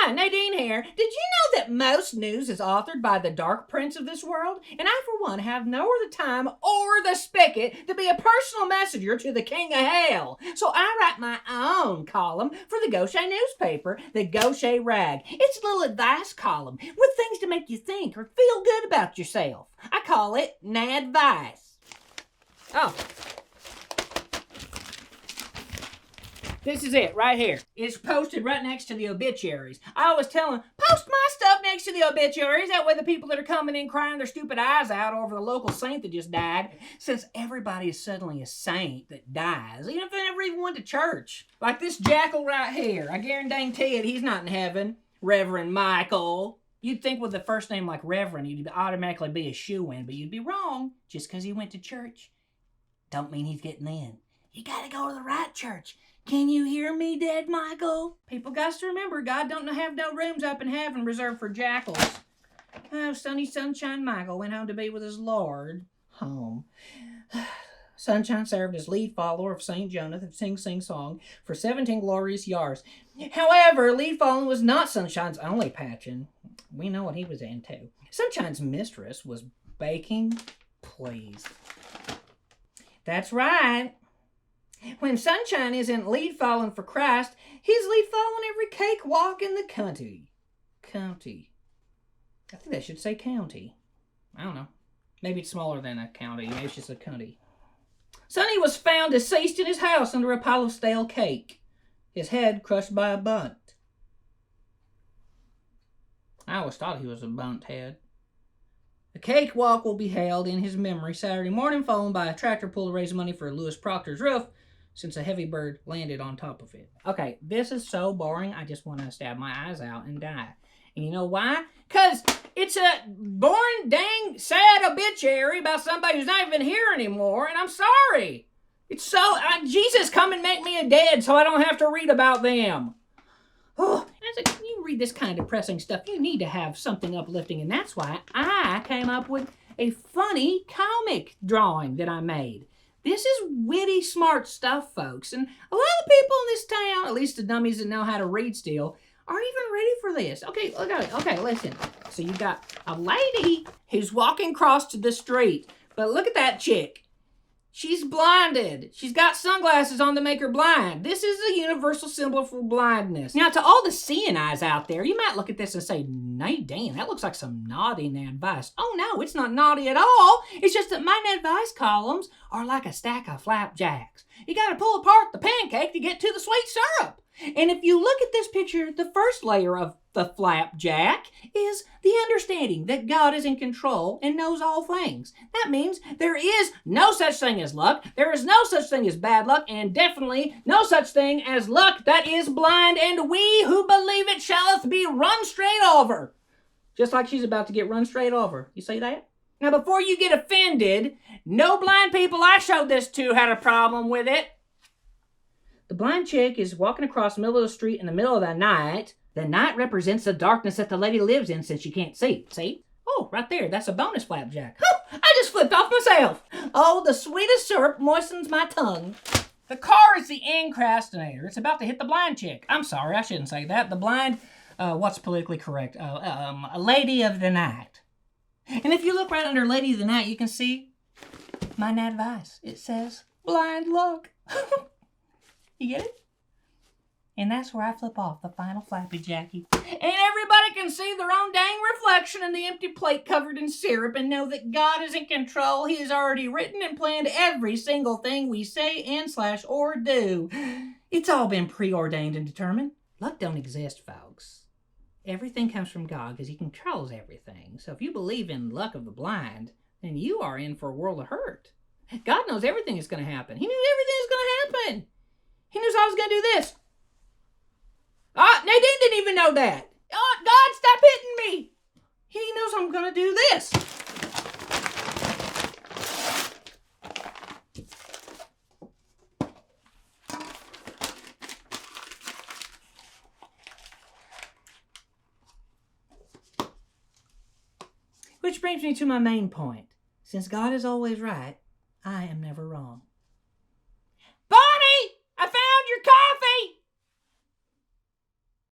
Hi, Nadienne here. Did you know that most news is authored by the dark prince of this world? And I, for one, have nor the time or the spigot to be a personal messenger to the king of hell. So I write my own column for the Goshé newspaper, the Goshé Rag. It's a little advice column with things to make you think or feel good about yourself. I call it Nad-Vice. Oh. This is it, right here. It's posted right next to the obituaries. I always tell them, post my stuff next to the obituaries. That way the people that are coming in crying their stupid eyes out over the local saint that just died, since everybody is suddenly a saint that dies, even if they never even went to church. Like this jackal right here. I guarantee it, he's not in heaven. Reverend Michael. You'd think with the first name like Reverend, he'd automatically be a shoo-in, but you'd be wrong. Just because he went to church don't mean he's getting in. You gotta go to the right church. Can you hear me, Dead Michael? People got to remember, God don't have no rooms up in heaven reserved for jackals. Oh, Sunny Sunshine Michael went home to be with his Lord. Home. Sunshine served as lead follower of St. Jonathan Sing Sing Song for 17 glorious years. However, lead following was not Sunshine's only passion. We know what he was into. Sunshine's mistress was baking. Please. That's right. When Sunshine isn't lead following for Christ, he's lead following every cakewalk in the county. County. I think that should say county. I don't know. Maybe it's smaller than a county. Maybe it's just a county. Sonny was found deceased in his house under a pile of stale cake. His head crushed by a bunt. I always thought he was a bunt head. A cakewalk will be held in his memory Saturday morning, followed by a tractor pull to raise money for Lewis Proctor's roof, since a heavy bird landed on top of it. Okay, this is so boring, I just want to stab my eyes out and die. And you know why? Because it's a boring, dang, sad obituary about somebody who's not even here anymore, and I'm sorry. It's so... Jesus, come and make me a dead so I don't have to read about them. Oh, when you read this kind of depressing stuff, you need to have something uplifting, and that's why I came up with a funny comic drawing that I made. This is witty, smart stuff, folks, and a lot of people in this town, at least the dummies that know how to read still, aren't even ready for this. Okay, look at it. Okay, listen. So you got a lady who's walking across to the street, but look at that chick. She's blinded. She's got sunglasses on to make her blind. This is a universal symbol for blindness. Now, to all the seeing eyes out there, you might look at this and say, Nadienne, that looks like some naughty Nad-Vice. Oh, no, it's not naughty at all. It's just that my Nad-Vice columns are like a stack of flapjacks. You got to pull apart the pancake to get to the sweet syrup. And if you look at this picture, the first layer of the flapjack is the understanding that God is in control and knows all things. That means there is no such thing as luck, there is no such thing as bad luck, and definitely no such thing as luck that is blind, and we who believe it shalleth be run straight over. Just like she's about to get run straight over. You see that? Now, before you get offended, no blind people I showed this to had a problem with it. The blind chick is walking across the middle of the street in the middle of the night. The night represents the darkness that the lady lives in since she can't see. See? Oh, right there. That's a bonus flapjack. Oh, I just flipped off myself. Oh, the sweetest syrup moistens my tongue. The car is the incrastinator. It's about to hit the blind chick. I'm sorry, I shouldn't say that. The blind, what's politically correct? A lady of the night. And if you look right under Lady of the Night, you can see my Nad-Vice. It says, blind luck. You get it? And that's where I flip off the final flappy jacky. And everybody can see their own dang reflection in the empty plate covered in syrup and know that God is in control. He has already written and planned every single thing we say and / or do. It's all been preordained and determined. Luck don't exist, folks. Everything comes from God because he controls everything. So if you believe in luck of the blind, then you are in for a world of hurt. God knows everything is going to happen. He knew everything was going to happen. He knew I was going to do this. Nadienne didn't even know that. God, stop hitting me. He knows I'm going to do this. Which brings me to my main point. Since God is always right, I am never wrong.